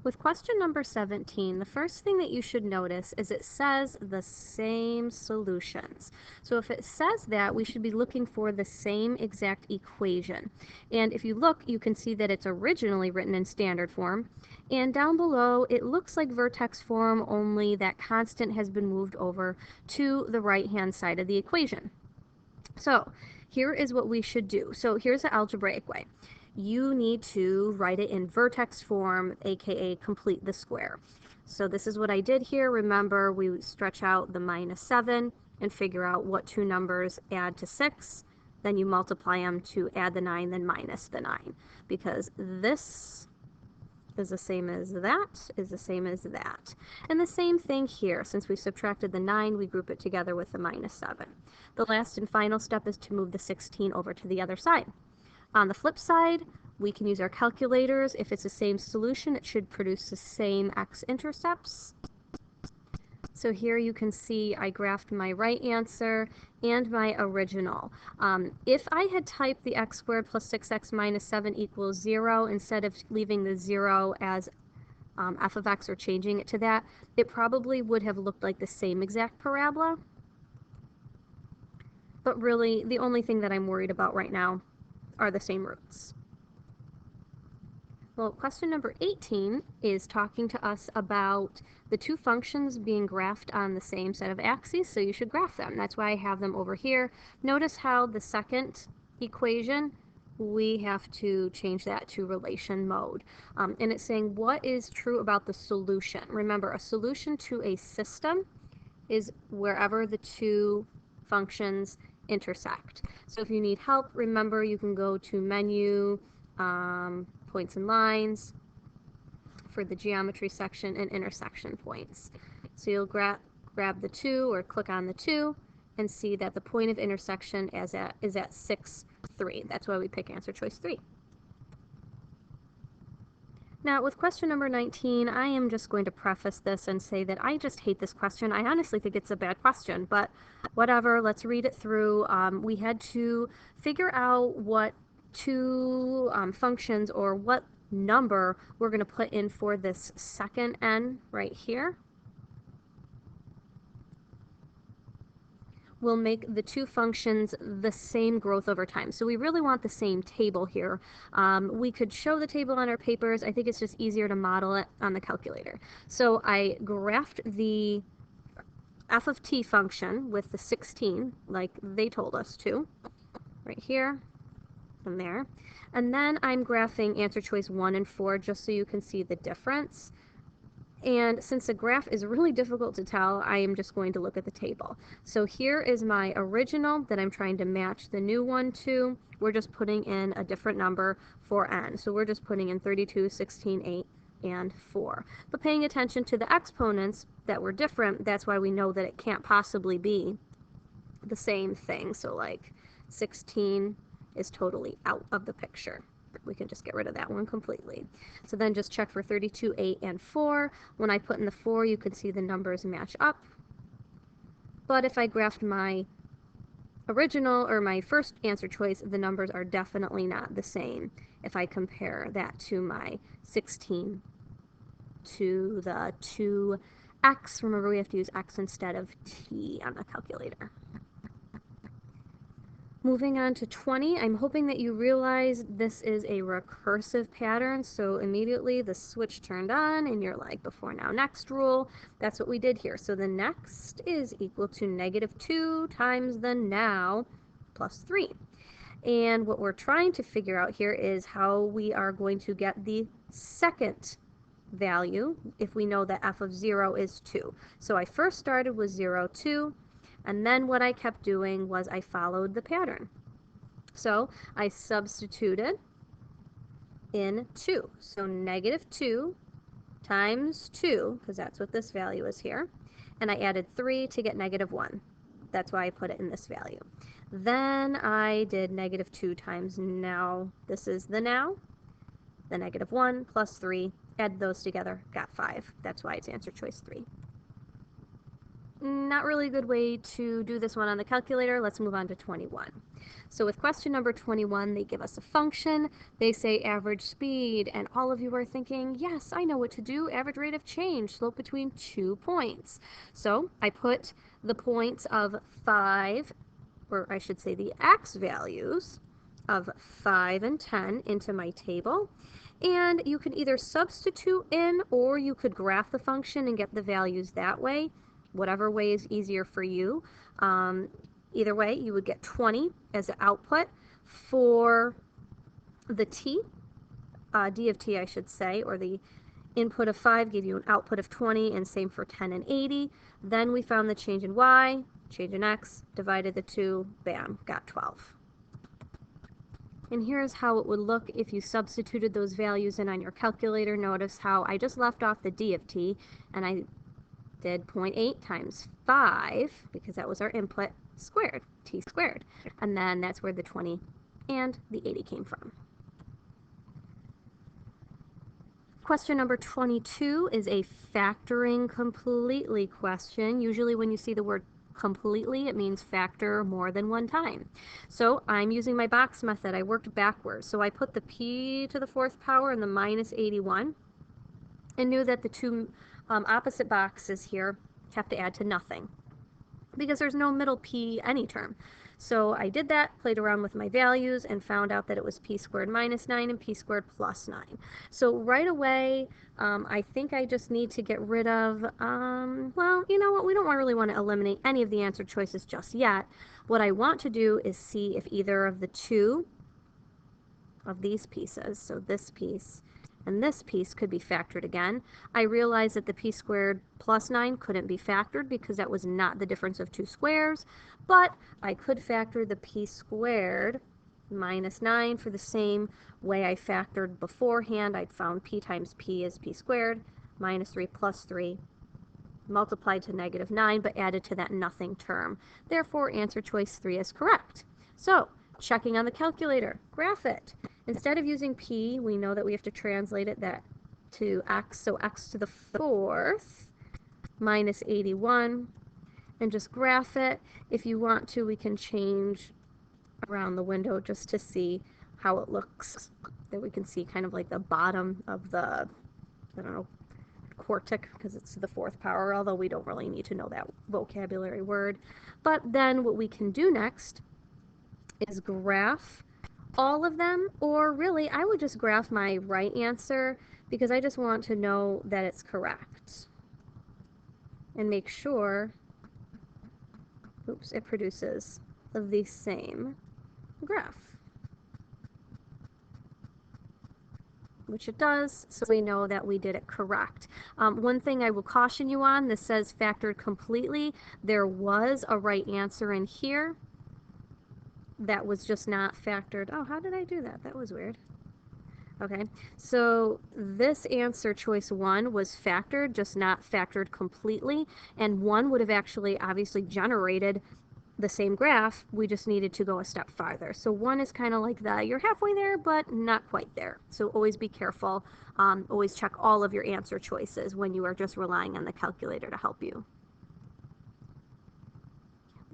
With question number 17, the first thing that you should notice is it says the same solutions. So if it says that, we should be looking for the same exact equation. And if you look, you can see that it's originally written in standard form. And down below, it looks like vertex form, only that constant has been moved over to the right-hand side of the equation. So here is what we should do. So here's the algebraic way. You need to write it in vertex form, aka complete the square. So this is what I did here. Remember, we stretch out the -7 and figure out what two numbers add to 6. Then you multiply them to add the 9, then minus the 9. Because this is the same as that, is the same as that. And the same thing here. Since we subtracted the 9, we group it together with the -7. The last and final step is to move the 16 over to the other side. On the flip side, we can use our calculators. If it's the same solution, it should produce the same x-intercepts. So here you can see I graphed my right answer and my original. If I had typed the x squared plus 6x minus 7 equals 0, instead of leaving the 0 as f of x or changing it to that, it probably would have looked like the same exact parabola. But really, the only thing that I'm worried about right now are the same roots. Well, question number 18 is talking to us about the two functions being graphed on the same set of axes, so you should graph them. That's why I have them over here. Notice how the second equation, we have to change that to relation mode. And it's saying what is true about the solution. Remember, a solution to a system is wherever the two functions intersect. So if you need help, remember you can go to menu, points and lines for the geometry section and intersection points. So you'll grab the 2 or click on the 2 and see that the point of intersection is at 6, 3. That's why we pick answer choice 3. Now, with question number 19, I am just going to preface this and say that I just hate this question. I honestly think it's a bad question, but whatever, let's read it through. We had to figure out what two functions or what number we're going to put in for this second n right here. Will make the two functions the same growth over time. So we really want the same table here. We could show the table on our papers. I think it's just easier to model it on the calculator. So I graphed the f of t function with the 16, like they told us to, right here and there. And then I'm graphing answer choice 1 and 4 just so you can see the difference. And since the graph is really difficult to tell, I am just going to look at the table. So here is my original that I'm trying to match the new one to. We're just putting in a different number for n. So we're just putting in 32, 16, 8, and 4. But paying attention to the exponents that were different, that's why we know that it can't possibly be the same thing. So like 16 is totally out of the picture. We can just get rid of that one completely. So then just check for 32, 8, and 4. When I put in the 4, you can see the numbers match up. But if I graphed my original or my first answer choice, the numbers are definitely not the same if I compare that to my 16 to the 2x. Remember, we have to use x instead of t on the calculator. Moving on to 20, I'm hoping that you realize this is a recursive pattern, so immediately the switch turned on and you're like, before now next rule. That's what we did here. So the next is equal to -2 times the now plus 3. And what we're trying to figure out here is how we are going to get the second value if we know that f of 0 is 2. So I first started with 0, 2. And then what I kept doing was I followed the pattern. So I substituted in 2. So -2 times 2, because that's what this value is here. And I added 3 to get -1. That's why I put it in this value. Then I did -2 times now. This is the now. The -1 plus 3. Add those together, got 5. That's why it's answer choice 3. Not really a good way to do this one on the calculator. Let's move on to 21. So with question number 21, they give us a function. They say average speed, and all of you are thinking, yes, I know what to do. Average rate of change, slope between 2 points. So I put the points of 5, or I should say the x values of 5 and 10 into my table. And you can either substitute in, or you could graph the function and get the values that way. Whatever way is easier for you. Either way, you would get 20 as an output for the t, d of t I should say, or the input of 5 gave you an output of 20, and same for 10 and 80. Then we found the change in y, change in x, divided the 2, bam, got 12. And here's how it would look if you substituted those values in on your calculator. Notice how I just left off the d of t, and I did 0.8 times 5, because that was our input, squared, t squared. And then that's where the 20 and the 80 came from. Question number 22 is a factoring completely question. Usually when you see the word completely, it means factor more than one time. So I'm using my box method. I worked backwards. So I put the p to the 4th power and the minus 81, and knew that the two opposite boxes here have to add to nothing, because there's no middle p any term. So I did that, played around with my values, and found out that it was p squared minus 9 and p squared plus 9. So right away, I think I just need to get rid of, well, you know what, we don't really want to eliminate any of the answer choices just yet. What I want to do is see if either of the two of these pieces, so this piece and this piece, could be factored again. I realized that the p squared plus 9 couldn't be factored because that was not the difference of two squares, but I could factor the p squared minus 9 for the same way I factored beforehand. I'd found p times p is p squared minus 3 plus 3 multiplied to negative 9, but added to that nothing term. Therefore, answer choice 3 is correct. So, checking on the calculator, graph it. Instead of using p, we know that we have to translate it to x, so x to the 4th minus 81, and just graph it. If you want to, we can change around the window just to see how it looks, that we can see kind of like the bottom of the, I don't know, quartic, because it's the 4th power, although we don't really need to know that vocabulary word. But then what we can do next is graph all of them, or really I would just graph my right answer, because I just want to know that it's correct and make sure, oops, it produces the same graph, which it does, so we know that we did it correct. One thing I will caution you on, this says factored completely. There was a right answer in here that was just not factored. Oh, how did I do that? That was weird. Okay, so this answer, choice 1, was factored, just not factored completely, and 1 would have actually obviously generated the same graph. We just needed to go a step farther. So 1 is kind of like the, you're halfway there, but not quite there. So always be careful. Always check all of your answer choices when you are just relying on the calculator to help you.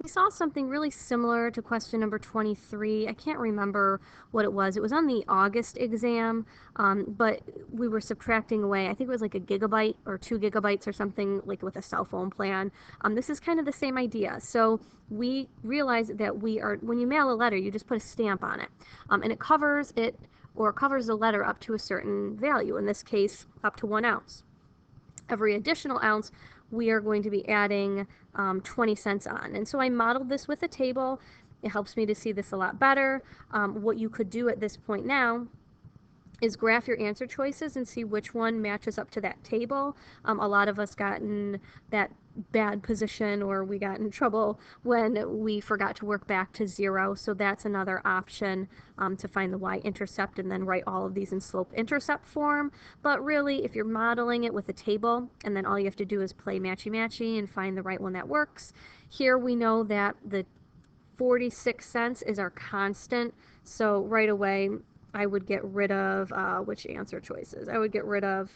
We saw something really similar to question number 23. I can't remember what it was. It was on the August exam, but we were subtracting away, I think it was like a gigabyte or 2 gigabytes or something, like with a cell phone plan. This is kind of the same idea. So we realized that when you mail a letter, you just put a stamp on it, and it covers it, or covers the letter up to a certain value, in this case, up to 1 ounce. Every additional ounce, we are going to be adding 20 cents on. And so I modeled this with a table. It helps me to see this a lot better. What you could do at this point now is graph your answer choices and see which one matches up to that table. A lot of us got in that bad position, or we got in trouble when we forgot to work back to 0. So that's another option to find the y-intercept and then write all of these in slope-intercept form. But really, if you're modeling it with a table, and then all you have to do is play matchy-matchy and find the right one that works. Here we know that the 46 cents is our constant, so right away I would get rid of, which answer choices? I would get rid of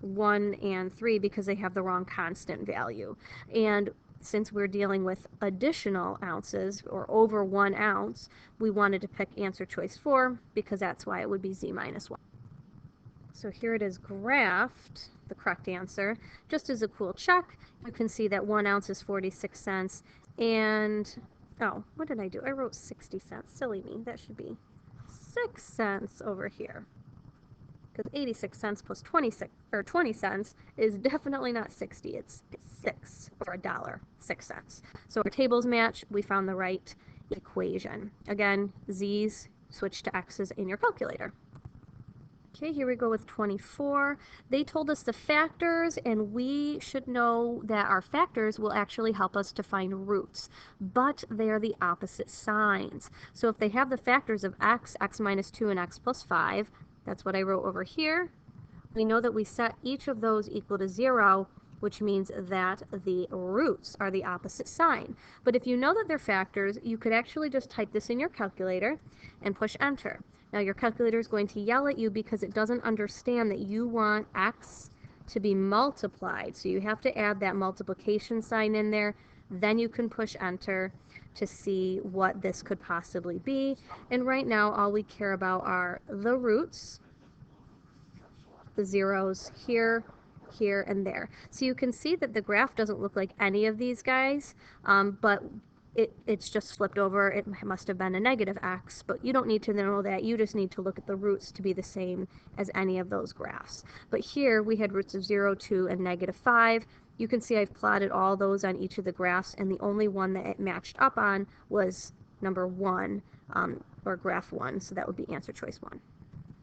1 and 3 because they have the wrong constant value. And since we're dealing with additional ounces or over 1 ounce, we wanted to pick answer choice 4 because that's why it would be Z minus 1. So here it is graphed, the correct answer. Just as a cool check, you can see that 1 ounce is 46 cents. And, oh, what did I do? I wrote 60 cents. Silly me. That should be 6 cents over here. Because 86 cents plus 26 or 20 cents is definitely not 60. It's 6 or a dollar, 6 cents. So our tables match. We found the right equation. Again, Z's switch to X's in your calculator. Okay, here we go with 24. They told us the factors, and we should know that our factors will actually help us to find roots, but they are the opposite signs. So if they have the factors of x, x minus 2, and x plus 5, that's what I wrote over here. We know that we set each of those equal to 0, which means that the roots are the opposite sign. But if you know that they're factors, you could actually just type this in your calculator and push enter. Now your calculator is going to yell at you because it doesn't understand that you want x to be multiplied. So you have to add that multiplication sign in there. Then you can push enter to see what this could possibly be. And right now all we care about are the roots, the zeros here, here, and there. So you can see that the graph doesn't look like any of these guys, but it's just flipped over. It must have been a negative x, but you don't need to know that. You just need to look at the roots to be the same as any of those graphs. But here we had roots of 0, 2, and negative 5. You can see I've plotted all those on each of the graphs, and the only one that it matched up on was number 1, or graph 1, so that would be answer choice 1.